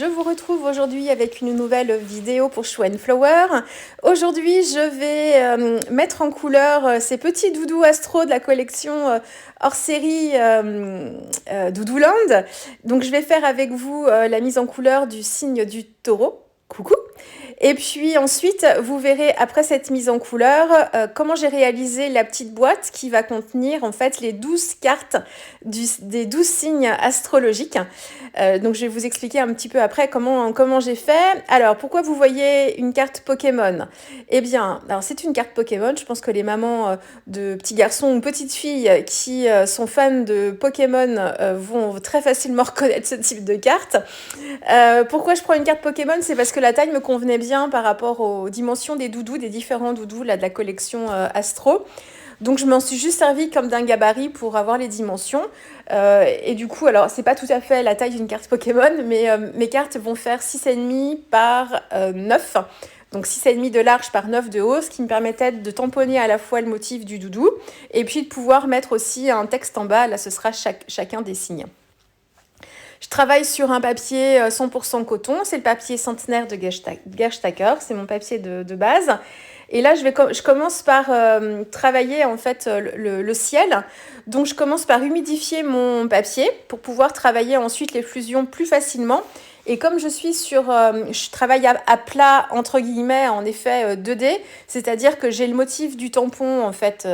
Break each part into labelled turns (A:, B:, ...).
A: je vous retrouve aujourd'hui avec une nouvelle vidéo pour Show and Flower. Aujourd'hui, je vais mettre en couleur ces petits doudous astro de la collection hors série Doudouland. Donc, je vais faire avec vous la mise en couleur du signe du taureau. Coucou! Et puis ensuite, vous verrez après cette mise en couleur comment j'ai réalisé la petite boîte qui va contenir en fait les 12 cartes des 12 signes astrologiques. Donc je vais vous expliquer un petit peu après comment j'ai fait. Alors pourquoi vous voyez une carte Pokémon? Eh bien, alors c'est une carte Pokémon. Je pense que les mamans de petits garçons ou petites filles qui sont fans de Pokémon vont très facilement reconnaître ce type de carte. Pourquoi je prends une carte Pokémon? C'est parce que la taille me convenait bien par rapport aux dimensions des doudous, des différents doudous là, de la collection Astro. Donc je m'en suis juste servi comme d'un gabarit pour avoir les dimensions. Et du coup, alors c'est pas tout à fait la taille d'une carte Pokémon, mais mes cartes vont faire 6,5 par 9. Donc 6,5 de large par 9 de haut, ce qui me permettait de tamponner à la fois le motif du doudou et puis de pouvoir mettre aussi un texte en bas. Là, ce sera chacun des signes. Je travaille sur un papier 100% coton, c'est le papier centenaire de Gerstacker, c'est mon papier de base. Et là, je commence par travailler en fait le ciel. Donc, je commence par humidifier mon papier pour pouvoir travailler ensuite les fusions plus facilement. Et comme je travaille à plat, entre guillemets, en effet 2D, c'est-à-dire que j'ai le motif du tampon en fait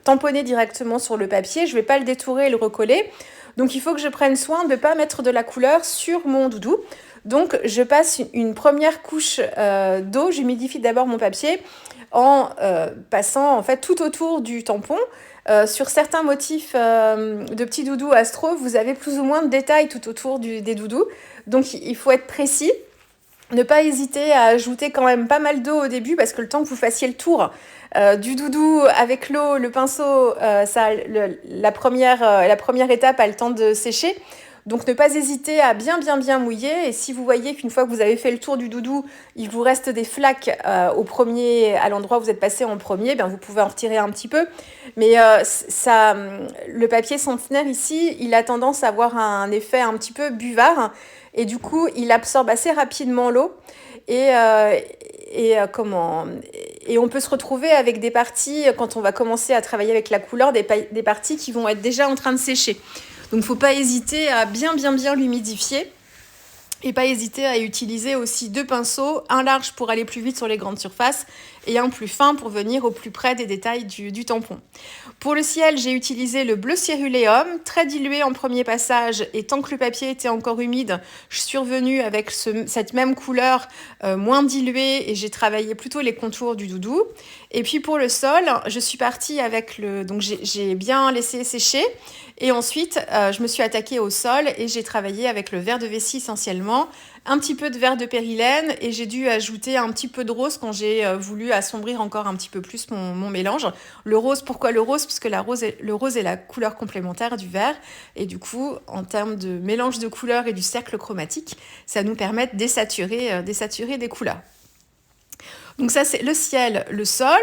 A: tamponné directement sur le papier. Je ne vais pas le détourer et le recoller. Donc, il faut que je prenne soin de ne pas mettre de la couleur sur mon doudou. Donc, je passe une première couche d'eau. J'humidifie d'abord mon papier en passant en fait tout autour du tampon. Sur certains motifs de petits doudous astro, vous avez plus ou moins de détails tout autour des doudous. Donc, il faut être précis. Ne pas hésiter à ajouter quand même pas mal d'eau au début parce que le temps que vous fassiez le tour du doudou avec l'eau, le pinceau, la première étape a le temps de sécher. Donc ne pas hésiter à bien mouiller. Et si vous voyez qu'une fois que vous avez fait le tour du doudou, il vous reste des flaques à l'endroit où vous êtes passé en premier, bien vous pouvez en retirer un petit peu. Mais le papier centenaire ici, il a tendance à avoir un effet un petit peu buvard. Et du coup, il absorbe assez rapidement l'eau. Et on peut se retrouver avec des parties, quand on va commencer à travailler avec la couleur, des parties qui vont être déjà en train de sécher. Donc, il ne faut pas hésiter à bien l'humidifier. Et pas hésiter à utiliser aussi 2 pinceaux, un large pour aller plus vite sur les grandes surfaces et un plus fin pour venir au plus près des détails du tampon. Pour le ciel, j'ai utilisé le bleu céruléum, très dilué en premier passage, et tant que le papier était encore humide, je suis revenue avec cette même couleur moins diluée et j'ai travaillé plutôt les contours du doudou. Et puis pour le sol, je suis partie avec donc j'ai bien laissé sécher. Et ensuite, je me suis attaquée au sol et j'ai travaillé avec le vert de vessie essentiellement, un petit peu de vert de périlène et j'ai dû ajouter un petit peu de rose quand j'ai voulu assombrir encore un petit peu plus mon mélange. Le rose, pourquoi le rose? Parce que le rose est la couleur complémentaire du vert et du coup, en termes de mélange de couleurs et du cercle chromatique, ça nous permet de désaturer des couleurs. Donc ça, c'est le ciel, le sol.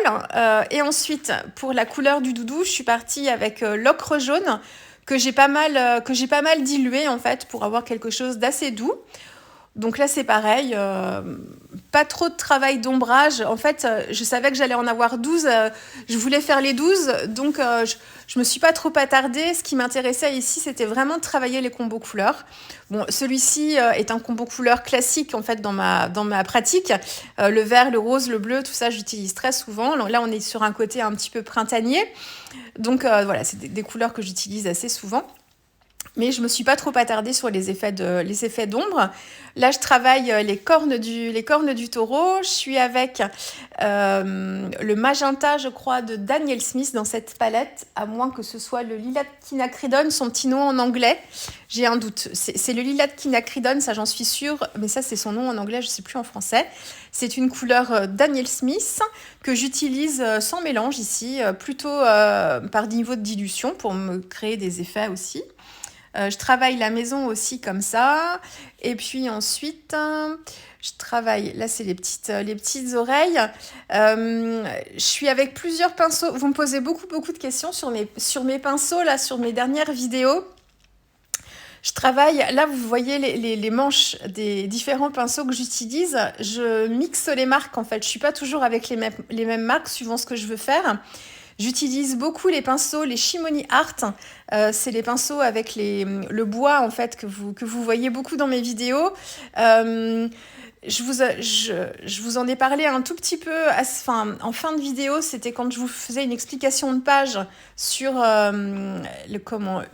A: Et ensuite, pour la couleur du doudou, je suis partie avec l'ocre jaune que j'ai pas mal dilué en fait pour avoir quelque chose d'assez doux. Donc là, c'est pareil, pas trop de travail d'ombrage. En fait, je savais que j'allais en avoir 12. Je voulais faire les 12, donc je me suis pas trop attardée. Ce qui m'intéressait ici, c'était vraiment de travailler les combos couleurs. Bon, celui-ci est un combo couleur classique en fait dans ma pratique. Le vert, le rose, le bleu, tout ça, j'utilise très souvent. Donc là, on est sur un côté un petit peu printanier. Donc voilà, c'est des couleurs que j'utilise assez souvent. Mais je ne me suis pas trop attardée sur les effets d'ombre. Là, je travaille les cornes du taureau. Je suis avec le magenta, je crois, de Daniel Smith dans cette palette, à moins que ce soit le lilas de quinacridone, son petit nom en anglais. J'ai un doute. C'est le lilas de quinacridone, ça j'en suis sûre, mais ça c'est son nom en anglais, je ne sais plus en français. C'est une couleur Daniel Smith que j'utilise sans mélange ici, plutôt par niveau de dilution pour me créer des effets aussi. Je travaille la maison aussi comme ça. Et puis ensuite, je travaille... Là, c'est les petites oreilles. Je suis avec plusieurs pinceaux. Vous me posez beaucoup de questions sur mes pinceaux, là, sur mes dernières vidéos. Je travaille, là vous voyez les manches des différents pinceaux que j'utilise. Je mixe les marques en fait. Je suis pas toujours avec les mêmes marques suivant ce que je veux faire. J'utilise beaucoup les pinceaux, les Shimony Art. C'est les pinceaux avec le bois en fait que vous voyez beaucoup dans mes vidéos. Euh, je vous en ai parlé un tout petit peu en fin de vidéo, c'était quand je vous faisais une explication de page sur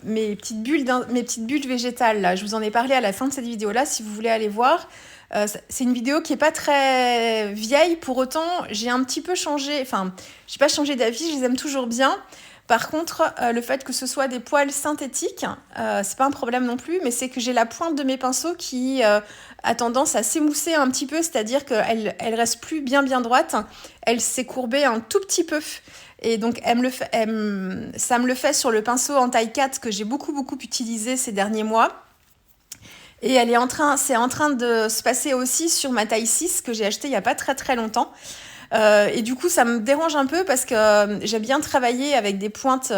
A: mes petites bulles végétales. Là. Je vous en ai parlé à la fin de cette vidéo-là, si vous voulez aller voir. C'est une vidéo qui est pas très vieille, pour autant j'ai un petit peu changé, enfin j'ai pas changé d'avis, je les aime toujours bien. Par contre, le fait que ce soit des poils synthétiques, c'est pas un problème non plus, mais c'est que j'ai la pointe de mes pinceaux qui a tendance à s'émousser un petit peu, c'est-à-dire qu'elle reste plus bien droite, elle s'est courbée un tout petit peu. Et donc, ça me le fait sur le pinceau en taille 4 que j'ai beaucoup utilisé ces derniers mois. Et c'est en train de se passer aussi sur ma taille 6 que j'ai acheté il n'y a pas très longtemps. Et du coup, ça me dérange un peu parce que j'aime bien travailler avec des pointes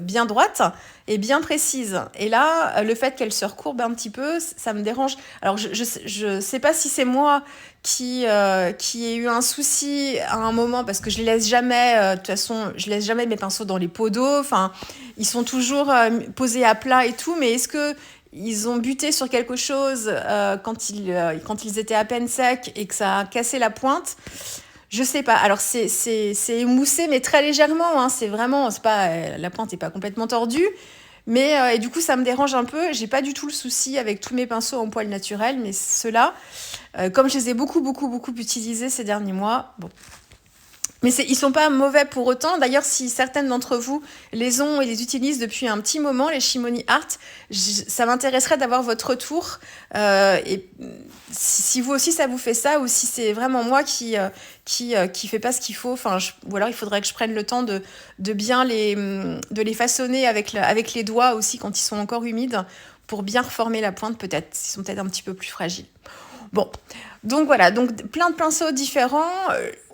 A: bien droites et bien précises. Et là, le fait qu'elle se recourbe un petit peu, ça me dérange. Alors, je sais pas si c'est moi qui ai eu un souci à un moment parce que je les laisse jamais. De toute façon, je laisse jamais mes pinceaux dans les pots d'eau. Enfin, ils sont toujours posés à plat et tout. Mais est-ce que ils ont buté sur quelque chose quand ils étaient à peine secs et que ça a cassé la pointe? Je sais pas. Alors c'est émoussé mais très légèrement. Hein. C'est pas la pointe est pas complètement tordue. Mais et du coup ça me dérange un peu. J'ai pas du tout le souci avec tous mes pinceaux en poils naturels, mais ceux-là, comme je les ai beaucoup utilisés ces derniers mois, bon. Mais ils sont pas mauvais pour autant. D'ailleurs, si certaines d'entre vous les ont et les utilisent depuis un petit moment, les Shimony Art, ça m'intéresserait d'avoir votre retour. Et si vous aussi ça vous fait ça, ou si c'est vraiment moi qui fait pas ce qu'il faut, ou alors il faudrait que je prenne le temps de bien de les façonner avec les doigts aussi quand ils sont encore humides, pour bien reformer la pointe peut-être. Ils sont peut-être un petit peu plus fragiles. Bon, donc voilà, donc plein de pinceaux différents.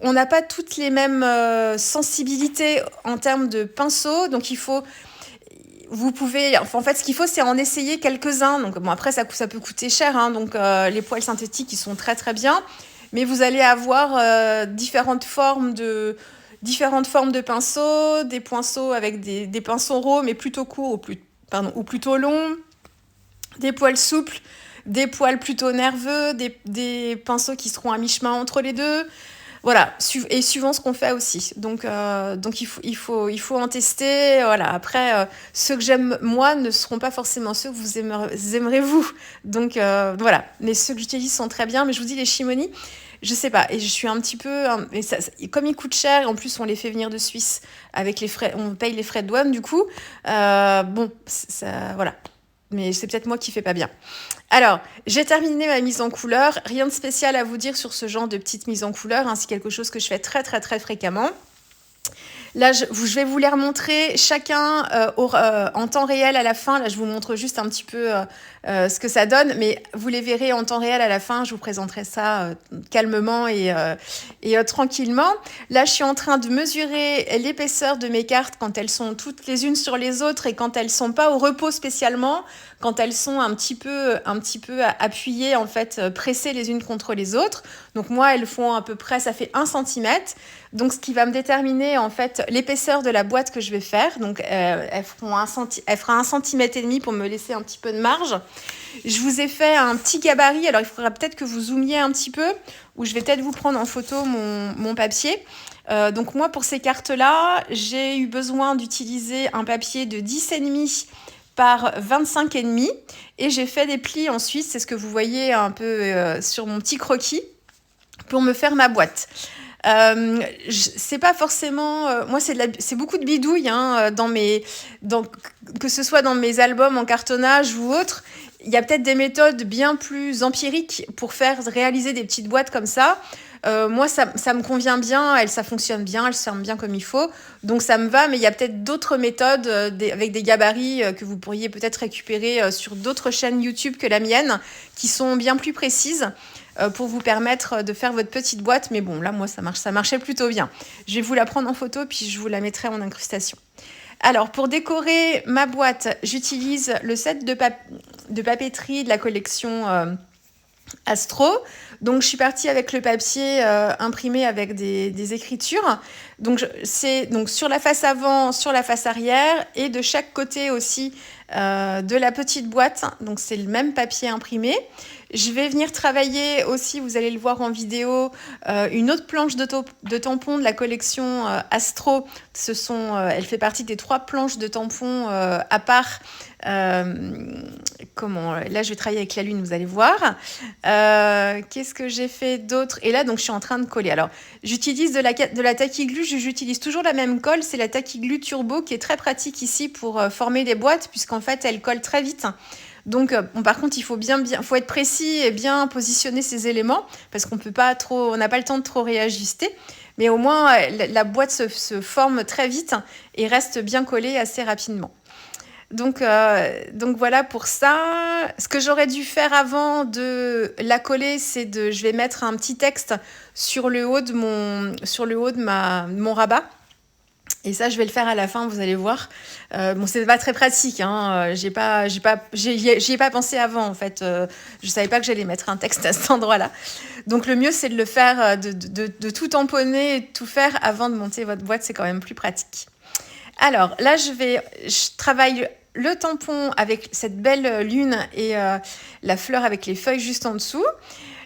A: On n'a pas toutes les mêmes sensibilités en termes de pinceaux, donc en fait, ce qu'il faut, c'est en essayer quelques-uns. Donc bon, après, ça peut coûter cher, hein, donc les poils synthétiques, ils sont très bien, mais vous allez avoir différentes formes de pinceaux, des pinceaux avec des pinceaux ronds, mais plutôt courts ou plutôt longs, des poils souples, des poils plutôt nerveux, des pinceaux qui seront à mi-chemin entre les deux. Voilà, et suivant ce qu'on fait aussi. Donc il faut en tester. Voilà. Après, ceux que j'aime moi ne seront pas forcément ceux que vous aimerez vous. Donc voilà. Mais ceux que j'utilise sont très bien. Mais je vous dis, les Shimony, je sais pas. Et je suis un petit peu... comme ils coûtent cher, et en plus on les fait venir de Suisse avec les frais, on paye les frais de douane du coup. Bon, voilà. Mais c'est peut-être moi qui fais pas bien. Alors, j'ai terminé ma mise en couleur. Rien de spécial à vous dire sur ce genre de petite mise en couleur. Hein, c'est quelque chose que je fais très fréquemment. Là, je vais vous les remontrer chacun en temps réel à la fin. Là, je vous montre juste un petit peu ce que ça donne, mais vous les verrez en temps réel à la fin. Je vous présenterai ça calmement et tranquillement. Là, je suis en train de mesurer l'épaisseur de mes cartes quand elles sont toutes les unes sur les autres et quand elles sont pas au repos spécialement, quand elles sont un petit peu appuyées, en fait, pressées les unes contre les autres. Donc moi, elles font à peu près, ça fait 1 cm. Donc, ce qui va me déterminer, en fait, l'épaisseur de la boîte que je vais faire. Donc, elle fera 1,5 cm pour me laisser un petit peu de marge. Je vous ai fait un petit gabarit. Alors, il faudra peut-être que vous zoomiez un petit peu, ou je vais peut-être vous prendre en photo mon papier. Donc, moi, pour ces cartes-là, j'ai eu besoin d'utiliser un papier de 10,5 par 25,5. Et j'ai fait des plis ensuite. C'est ce que vous voyez un peu sur mon petit croquis pour me faire ma boîte. C'est pas forcément moi c'est beaucoup de bidouilles hein, que ce soit dans mes albums en cartonnage ou autre. Il y a peut-être des méthodes bien plus empiriques pour réaliser des petites boîtes comme ça. Moi ça me convient bien, ça fonctionne bien, elle se ferme bien comme il faut, donc ça me va. Mais il y a peut-être d'autres méthodes avec des gabarits que vous pourriez peut-être récupérer sur d'autres chaînes YouTube que la mienne, qui sont bien plus précises pour vous permettre de faire votre petite boîte. Mais bon, là, moi, ça marchait plutôt bien. Je vais vous la prendre en photo, puis je vous la mettrai en incrustation. Alors, pour décorer ma boîte, j'utilise le set de papeterie de la collection Astro. Donc, je suis partie avec le papier imprimé avec des écritures. Donc, c'est donc sur la face avant, sur la face arrière et de chaque côté aussi de la petite boîte. Donc, c'est le même papier imprimé. Je vais venir travailler aussi, vous allez le voir en vidéo, une autre planche de tampons de la collection Astro. Elle fait partie des 3 planches de tampons à part. Là, je vais travailler avec la lune, vous allez voir. Qu'est-ce que j'ai fait d'autre? Et là, donc, je suis en train de coller. Alors, j'utilise de la Tacky-Glue. J'utilise toujours la même colle. C'est la Tacky-Glue Turbo qui est très pratique ici pour former des boîtes, puisqu'en fait, elle colle très vite. Donc, par contre, il faut faut être précis et bien positionner ces éléments parce qu'on n'a pas le temps de trop réajuster. Mais au moins, la boîte se forme très vite et reste bien collée assez rapidement. Donc voilà pour ça. Ce que j'aurais dû faire avant de la coller, je vais mettre un petit texte sur le haut de mon rabat. Et ça, je vais le faire à la fin, vous allez voir. C'est pas très pratique, hein. J'y ai pas pensé avant, en fait. Je savais pas que j'allais mettre un texte à cet endroit-là. Donc, le mieux, c'est de le faire, de tout tamponner et de tout faire avant de monter votre boîte. C'est quand même plus pratique. Alors, là, je travaille le tampon avec cette belle lune et la fleur avec les feuilles juste en dessous.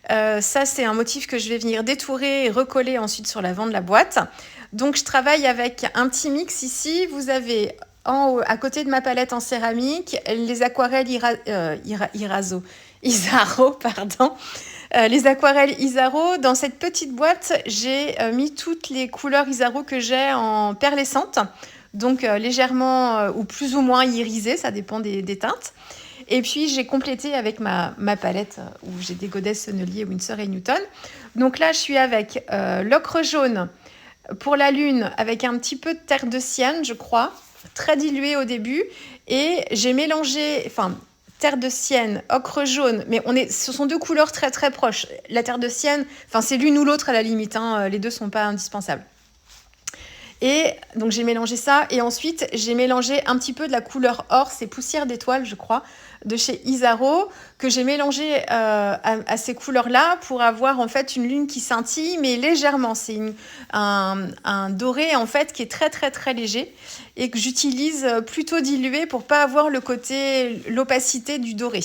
A: Ça, c'est un motif que je vais venir détourer et recoller ensuite sur l'avant de la boîte. Donc, je travaille avec un petit mix ici. Vous avez en haut, à côté de ma palette en céramique, les aquarelles Isaro, pardon. Les aquarelles Isaro. Dans cette petite boîte, j'ai mis toutes les couleurs Isaro que j'ai en perlescente. Donc, légèrement ou plus ou moins irisées, ça dépend des teintes. Et puis, j'ai complété avec ma palette où j'ai des godesses Sennelier, Winsor et Newton. Donc là, je suis avec l'ocre jaune pour la lune, avec un petit peu de terre de sienne, je crois, très diluée au début. Et j'ai mélangé, terre de sienne, ocre jaune, mais ce sont 2 couleurs très très proches. La terre de sienne, c'est l'une ou l'autre à la limite, hein, les 2 ne sont pas indispensables. Et donc j'ai mélangé ça et ensuite j'ai mélangé un petit peu de la couleur or, c'est poussière d'étoile je crois, de chez Isaro, que j'ai mélangé à ces couleurs-là pour avoir en fait une lune qui scintille mais légèrement. C'est un doré en fait qui est très très très léger et que j'utilise plutôt dilué pour pas avoir l'opacité du doré.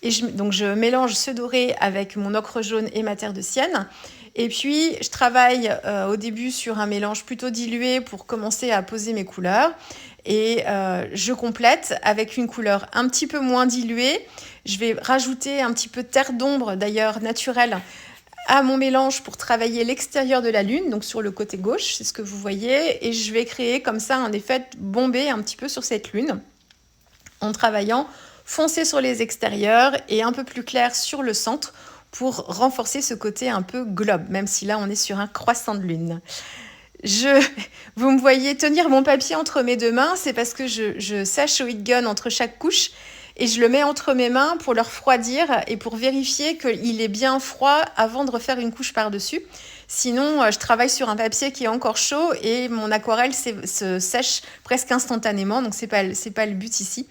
A: Et donc je mélange ce doré avec mon ocre jaune et ma terre de sienne. Et puis, je travaille au début sur un mélange plutôt dilué pour commencer à poser mes couleurs. Et je complète avec une couleur un petit peu moins diluée. Je vais rajouter un petit peu de terre d'ombre, d'ailleurs naturelle, à mon mélange pour travailler l'extérieur de la lune, donc sur le côté gauche, c'est ce que vous voyez. Et je vais créer comme ça un effet bombé un petit peu sur cette lune, en travaillant foncé sur les extérieurs et un peu plus clair sur le centre, pour renforcer ce côté un peu globe, même si là, on est sur un croissant de lune. Vous me voyez tenir mon papier entre mes 2 mains, c'est parce que je sèche au heat gun entre chaque couche et je le mets entre mes mains pour le refroidir et pour vérifier qu'il est bien froid avant de refaire une couche par-dessus. Sinon, je travaille sur un papier qui est encore chaud et mon aquarelle se sèche presque instantanément, donc c'est pas le but ici.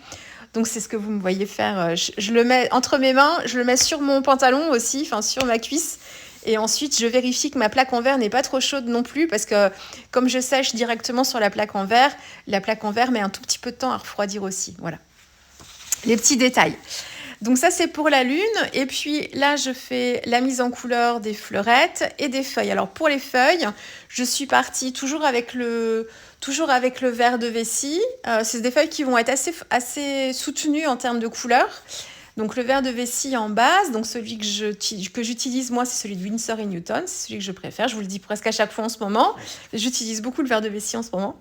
A: Donc, c'est ce que vous me voyez faire. Je le mets entre mes mains, je le mets sur mon pantalon aussi, sur ma cuisse. Et ensuite, je vérifie que ma plaque en verre n'est pas trop chaude non plus parce que comme je sèche directement sur la plaque en verre met un tout petit peu de temps à refroidir aussi. Voilà. Les petits détails. Donc ça, c'est pour la lune. Et puis là, je fais la mise en couleur des fleurettes et des feuilles. Alors, pour les feuilles, je suis partie toujours avec le verre de vessie. C'est des feuilles qui vont être assez soutenues en termes de couleur. Donc, le verre de vessie en base, donc celui que j'utilise moi, c'est celui de Winsor & Newton. C'est celui que je préfère. Je vous le dis presque à chaque fois en ce moment. J'utilise beaucoup le verre de vessie en ce moment.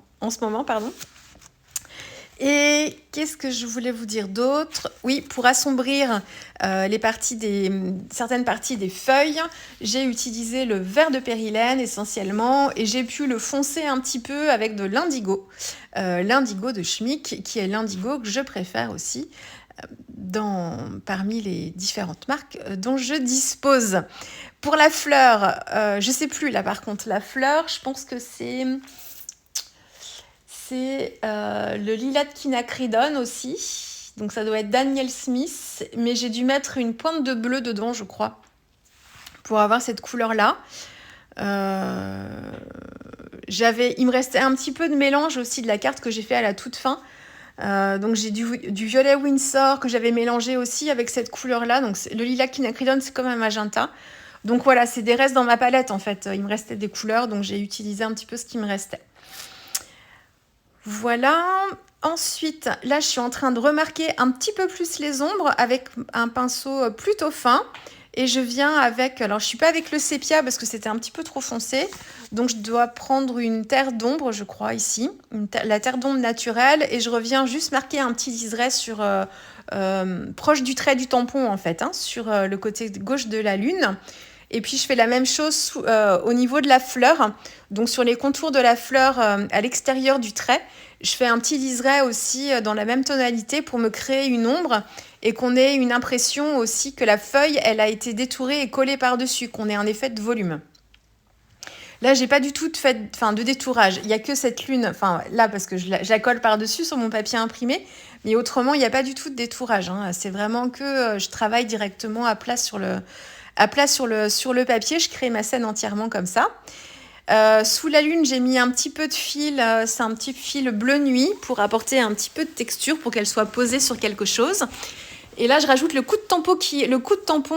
A: Et qu'est-ce que je voulais vous dire d'autre? Oui, pour assombrir certaines parties des feuilles, j'ai utilisé le vert de périlène essentiellement et j'ai pu le foncer un petit peu avec de l'indigo. L'indigo de Schmick, qui est l'indigo que je préfère aussi parmi les différentes marques dont je dispose. Pour la fleur, je ne sais plus là par contre, la fleur, je pense que c'est le lilas de quinacridone aussi. Donc ça doit être Daniel Smith, mais j'ai dû mettre une pointe de bleu dedans, je crois, pour avoir cette couleur-là. Il me restait un petit peu de mélange aussi de la carte que j'ai fait à la toute fin. Donc j'ai du violet Windsor que j'avais mélangé aussi avec cette couleur-là. Donc le lilac quinacridone, c'est comme un magenta. Donc voilà, c'est des restes dans ma palette en fait. Il me restait des couleurs, donc j'ai utilisé un petit peu ce qui me restait. Voilà. Ensuite, là, je suis en train de remarquer un petit peu plus les ombres avec un pinceau plutôt fin. Et je viens avec... Alors, je ne suis pas avec le sépia parce que c'était un petit peu trop foncé. Donc, je dois prendre une terre d'ombre, je crois, ici. La terre d'ombre naturelle. Et je reviens juste marquer un petit liseré sur... proche du trait du tampon, en fait, hein, sur le côté gauche de la lune. Et puis, je fais la même chose au niveau de la fleur. Donc, sur les contours de la fleur à l'extérieur du trait, je fais un petit liseré aussi dans la même tonalité pour me créer une ombre et qu'on ait une impression aussi que la feuille, elle a été détourée et collée par-dessus, qu'on ait un effet de volume. Là, j'ai pas du tout de détourage. Il n'y a que cette lune, enfin là, parce que je la colle par-dessus sur mon papier imprimé, mais autrement, il n'y a pas du tout de détourage. Hein. C'est vraiment que je travaille directement à plat sur le papier. Je crée ma scène entièrement comme ça. Sous la lune, j'ai mis un petit peu de fil, c'est un petit fil bleu nuit pour apporter un petit peu de texture pour qu'elle soit posée sur quelque chose. Et là, je rajoute le coup de tampon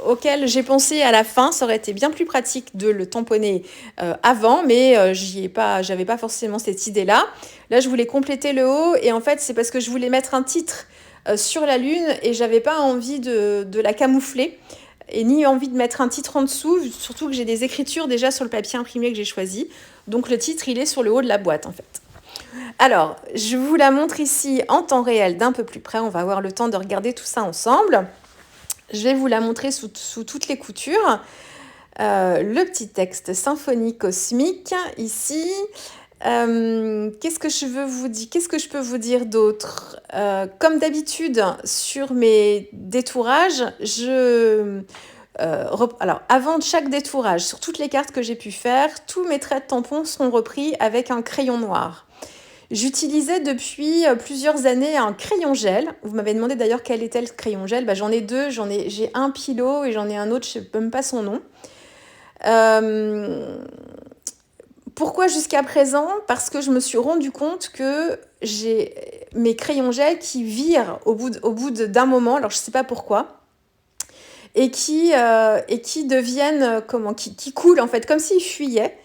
A: auquel j'ai pensé à la fin. Ça aurait été bien plus pratique de le tamponner avant, mais j'avais pas forcément cette idée-là. Là, je voulais compléter le haut et en fait, c'est parce que je voulais mettre un titre sur la lune et j'avais pas envie de la camoufler. Et ni envie de mettre un titre en dessous, surtout que j'ai des écritures déjà sur le papier imprimé que j'ai choisi. Donc le titre, il est sur le haut de la boîte en fait. Alors, je vous la montre ici en temps réel d'un peu plus près. On va avoir le temps de regarder tout ça ensemble. Je vais vous la montrer sous toutes les coutures. Le petit texte symphonie cosmique ici. Qu'est-ce que je peux vous dire d'autre? Comme d'habitude, sur mes détourages, alors, avant chaque détourage, sur toutes les cartes que j'ai pu faire, tous mes traits de tampon sont repris avec un crayon noir. J'utilisais depuis plusieurs années un crayon gel. Vous m'avez demandé d'ailleurs quel était le crayon gel. J'en ai deux. J'ai un Pilo et j'en ai un autre, je ne sais même pas son nom. Pourquoi jusqu'à présent? Parce que je me suis rendu compte que j'ai mes crayons gel qui virent au bout d'un moment, alors je ne sais pas pourquoi, et qui deviennent, qui coulent en fait, comme s'ils fuyaient.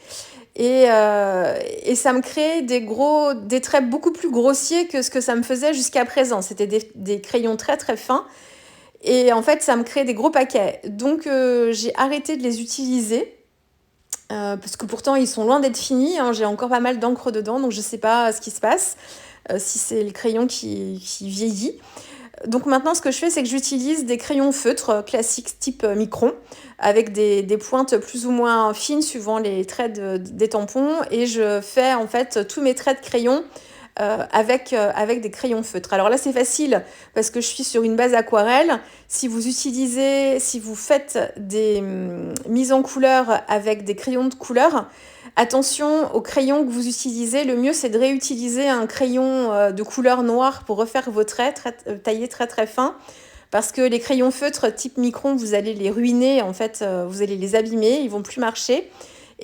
A: Et ça me crée des traits beaucoup plus grossiers que ce que ça me faisait jusqu'à présent. C'était des crayons très très fins. Et en fait, ça me crée des gros paquets. Donc, j'ai arrêté de les utiliser. Parce que pourtant ils sont loin d'être finis, hein. J'ai encore pas mal d'encre dedans, donc je ne sais pas ce qui se passe, si c'est le crayon qui vieillit. Donc maintenant ce que je fais, c'est que j'utilise des crayons feutres classiques type Micron, avec des pointes plus ou moins fines suivant les traits des tampons, et je fais en fait tous mes traits de crayon avec des crayons feutres. Alors là, c'est facile parce que je suis sur une base aquarelle. Si vous faites des mises en couleur avec des crayons de couleur, attention aux crayons que vous utilisez. Le mieux, c'est de réutiliser un crayon de couleur noire pour refaire vos traits, taillés très très fins. Parce que les crayons feutres type Micron, vous allez les ruiner, en fait, vous allez les abîmer, ils vont plus marcher.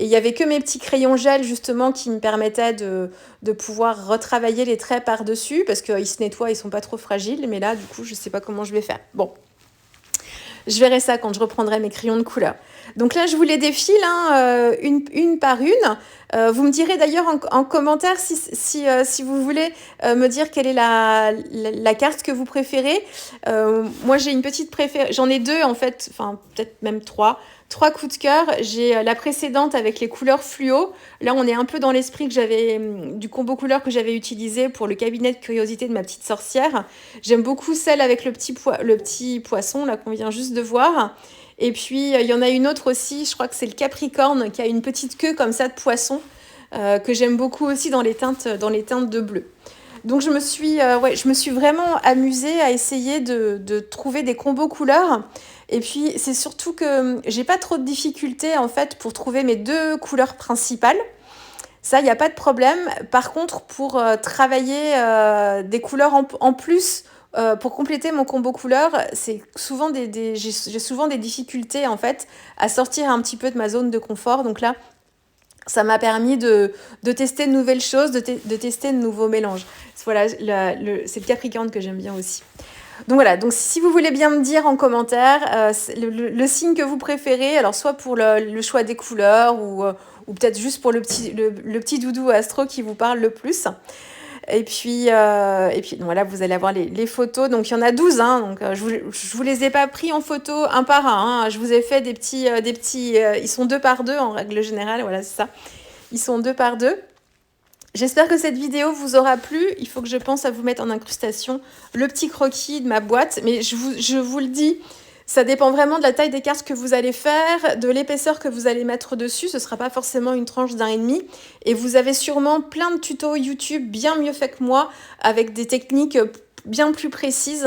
A: Et il n'y avait que mes petits crayons gel, justement, qui me permettaient de pouvoir retravailler les traits par-dessus, parce qu'ils se nettoient, ils ne sont pas trop fragiles. Mais là, du coup, je ne sais pas comment je vais faire. Bon, je verrai ça quand je reprendrai mes crayons de couleur. Donc là, je vous les défile, hein, une par une. Vous me direz d'ailleurs en commentaire si vous voulez me dire quelle est la carte que vous préférez. Moi, j'ai une petite préférée. J'en ai deux, en fait, enfin, peut-être même trois. 3 coups de cœur. J'ai la précédente avec les couleurs fluo. Là, on est un peu dans l'esprit du combo couleur que j'avais utilisé pour le cabinet de curiosité de ma petite sorcière. J'aime beaucoup celle avec le petit poisson là qu'on vient juste de voir. Et puis, il y en a une autre aussi, je crois que c'est le Capricorne, qui a une petite queue comme ça de poisson, que j'aime beaucoup aussi dans les teintes de bleu. Donc, je me suis vraiment amusée à essayer de trouver des combos couleurs. Et puis, c'est surtout que j'ai pas trop de difficultés, en fait, pour trouver mes 2 couleurs principales. Ça, il n'y a pas de problème. Par contre, pour travailler des couleurs en plus, pour compléter mon combo couleur, c'est souvent j'ai souvent des difficultés en fait à sortir un petit peu de ma zone de confort. Donc là, ça m'a permis de tester de nouvelles choses, de tester de nouveaux mélanges. Voilà, c'est le Capricorne que j'aime bien aussi. Donc voilà, donc si vous voulez bien me dire en commentaire le signe que vous préférez, alors soit pour le choix des couleurs ou peut-être juste pour le petit doudou astro qui vous parle le plus. Et puis donc voilà, vous allez avoir les photos. Donc il y en a 12, hein, donc je vous les ai pas pris en photo un par un. Hein. Je vous ai fait des petits ils sont 2 par 2 en règle générale, voilà, c'est ça. Ils sont 2 par 2. J'espère que cette vidéo vous aura plu. Il faut que je pense à vous mettre en incrustation le petit croquis de ma boîte. Mais je vous le dis, ça dépend vraiment de la taille des cartes que vous allez faire, de l'épaisseur que vous allez mettre dessus. Ce ne sera pas forcément une tranche d'1,5. Et vous avez sûrement plein de tutos YouTube bien mieux faits que moi, avec des techniques bien plus précises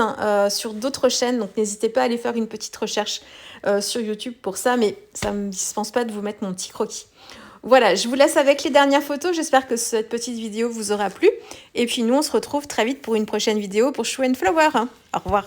A: sur d'autres chaînes. Donc n'hésitez pas à aller faire une petite recherche sur YouTube pour ça. Mais ça ne me dispense pas de vous mettre mon petit croquis. Voilà, je vous laisse avec les dernières photos. J'espère que cette petite vidéo vous aura plu. Et puis nous, on se retrouve très vite pour une prochaine vidéo pour Show and Flower. Au revoir.